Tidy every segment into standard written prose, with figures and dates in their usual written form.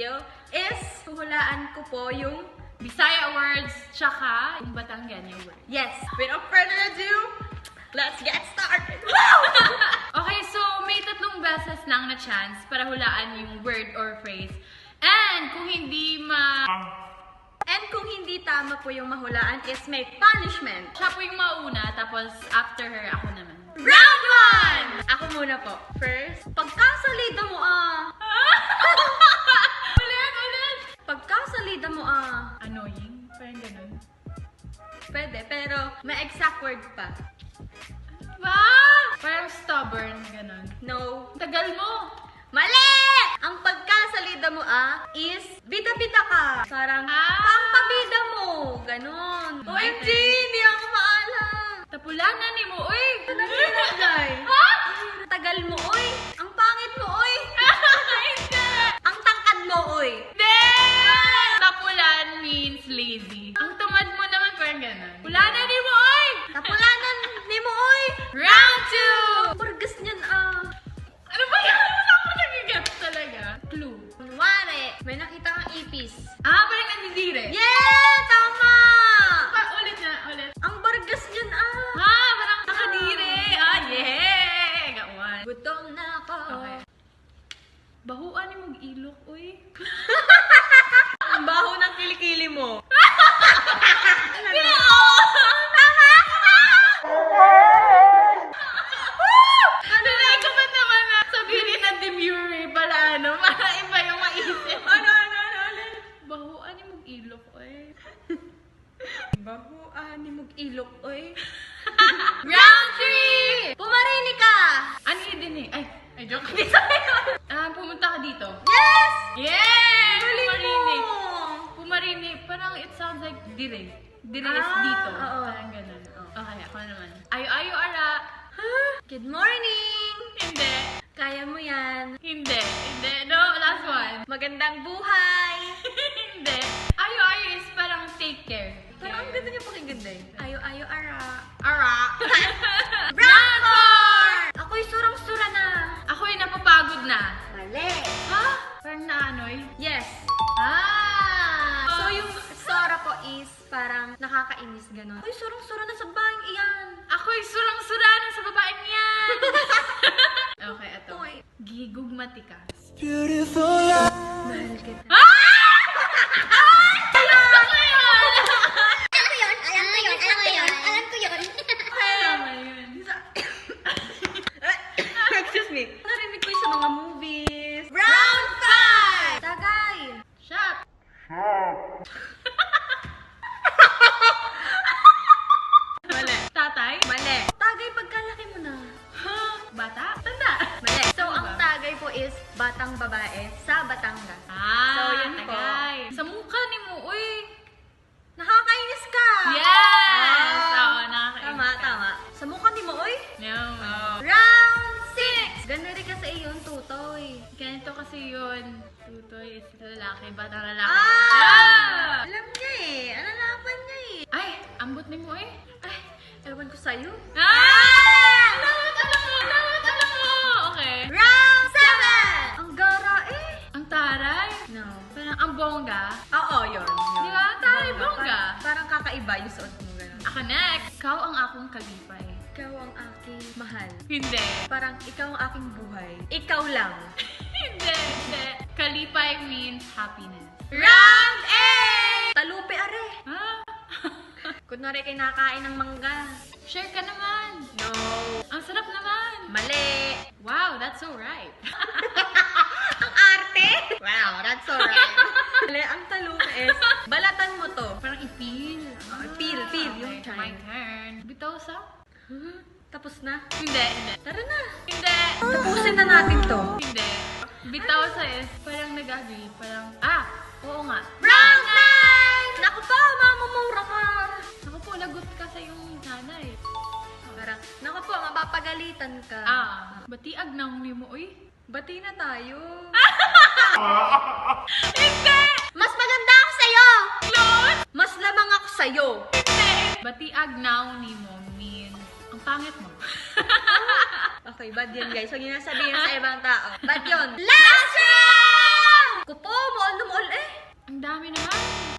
video is huhulaan ko po yung Bisaya words tsaka yung Batangueño words. Yes! Without further ado, let's get started! Okay, so may 3 beses lang na chance para hulaan yung word or phrase. And kung hindi tama po yung mahulaan is may punishment. Siya po yung mauna, tapos after her, ako naman. Round 1! Ako muna po. First, pagkasalida mo Ulit! Pagkasalida mo Annoying? Parang ganun. Pwede, pero may exact word pa. Ba? Parang stubborn, ganun. No. Tagal mo. Mali! Ang pagkasalida mo is bida-bida ka. Parang pampabida mo. Ganon. OMG! Hindi ako maalam. Tapulanan ni mo, uy! Tagal mo, uy! Ang pangit mo, uy! Hindi! Ang tangkad mo, uy! Hindi! Tapulan means lazy. Ang tamad mo naman parang ganon. Tapulanan ni mo, uy! Tapulanan ni mo, uy! Round 2! Burgas niyan, Ano ba yan? Wala ko nagigets talaga. Clue. Kunwari, may nakita kang ipis. Parang nandidire. Yeah! Tama! Ulit na, ulit. Ang bargas niyan, parang nakadire. Yeah! Got one. Gutom na ako. Okay. Bahuan ni mong ilok, uy. Ang baho ng kilikili mo. Bahuan ni mong ilok, oy. Round 3! Pumarini ka! Ano yun din eh? Ay, joke. Pumunta ka dito. Yes! Yes! Pumarini. Pumarini. Parang it sounds like dire. Dire is dito. Parang ganun. Okay, ako naman. Ayo, ara. Good morning! Hindi. Kaya mo yan. Hindi. No, last one. Magandang buhay. Hindi. Ayo is parang take care. Parang ang ganda niya pakinggan din. Ayo, ara. Ara. Round 4! Ako'y surang-sura na. Ako'y napapagod na. Mali. Parang naanoy? Yes. So yung sora po is parang nakakainis gano'n. Ako'y surang-sura na sa babaeng iyan. Ako'y surang-sura na sa babaeng iyan. Okay, eto. Gigugmati ka. Beautiful life. Mahal kita. Excuse me. Narinig ko yung sa mga movies. Round 5! Tagay! Shut! Mali. Tatay? Mali. Tagay pagkalaki mo na. Bata? Tanda? Mali. So, ang tagay po is batang babae sa Batangas. So, yun tagay. Sa mukha ni mo, uy! Nakakainis ka! Yes! Oo, nakakainis ka. Tama. Sa mukha ni mo, uy! No. Round 6! Ganda rin kasi yun, tutoy. Ganito kasi yun. Tutoy is lalaki, batang lalaki. Alam niya eh. Alalapan niya eh. Ay, ambot ni mo eh. Ay, ewan ko sa'yo. Alam mo. Okay. Round 7! Ang gara eh. Ang taray? No. Parang ang bongga? Oo, yun. Di ba? Taray, bongga. Parang kakaiba yung suot mo gano'n. Ako next. Ikaw ang akong kalipay. Ikaw ang aking mahal. Hindi. Parang ikaw ang aking buhay. Ikaw lang. Hindi. Kalipay means happiness. Round 8! Talupe are. Kunwari kinakain ng mangga. Share ka naman. No. Ang sarap naman. Mali. Wow, that's so right. Ang arte. Wow, that's so right. Mali, ang talupe is, balatan mo to. Parang ipil. Pil. Yung time. My turn. Bitaw sa? Tapos na? Hindi. Tara na. Hindi. Tapusin na natin to. Hindi. Bitaw sa is, parang nag-agree. Parang, oo nga. Round 9! Naku po, mamumura ka. Naku po, lagot ka sa yung nanay. Parang, naku po, mapapagalitan ka. Batiag na ni mo, uy. Bati na tayo. Hindi! Mas maganda ako sa'yo! Close! Mas lamang ako sa'yo. Hindi! Batiag now ni mo means, ang pangit mo. Okay, bad yun guys. Huwag yun na sabihin sa ibang tao. Bad yun. Last round! Kupo, mo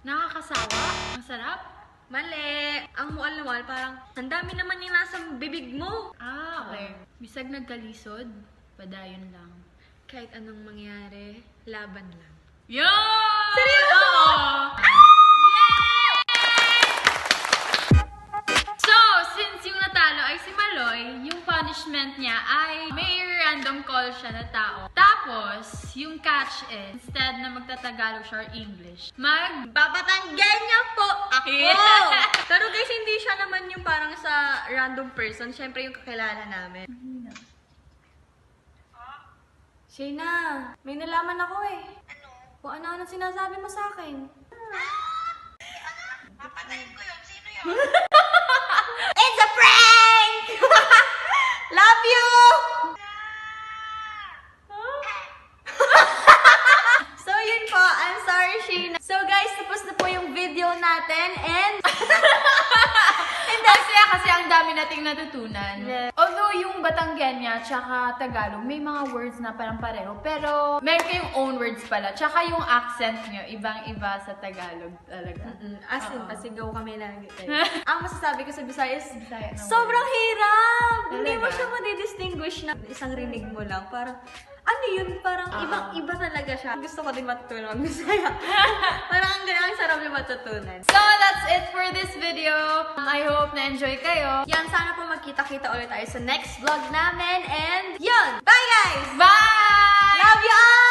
Nakakasawa? Ang sarap? Mali! Ang mual na mual, parang ang dami naman yung nasa bibig mo. Ah, okay. Bisag nagkalisod, padayon lang. Kahit anong mangyari, laban lang. Yun! Seryoso? Oo! So, since yung natalo ay si Maloy, yung punishment niya ay may random call siya na tao. Tapos, yung catch is, instead na magtatagalog siya or English, Papatanggal niya po ako! Yeah. Pero guys, hindi siya naman yung parang sa random person. Siyempre yung kakilala namin. Shayna, may nalaman ako eh. Ano? Kung ano-ano sinasabi mo sa akin. Papatayin ko yun. Sino yun? It's a prank! Love you! So yun po, I'm sorry Shayna. So guys, tapos na po yung video natin and... Kasi ang dami nating natutunan. Yeah. Although yung Batanggenya tsaka Tagalog, may mga words na parang pareho. Pero meron kayong own words pala. Tsaka yung accent nyo, ibang-iba sa Tagalog talaga. As in, pasigaw kami lagi. Ang masasabi ko sa Visayas, Bisaya na sobrang hirap! Hindi mo Talaga? siya madidistinguish na isang rinig mo lang. Parang, ano yun? Parang ibang-iba talaga siya. Gusto ko din matutunan ang Bisaya. Parang ang sarap yung matutunan. So that's it for this video. I hope na-enjoy kayo. Yan, sana po magkita-kita ulit tayo sa next vlog namin. And yun! Bye guys! Bye! Love you all!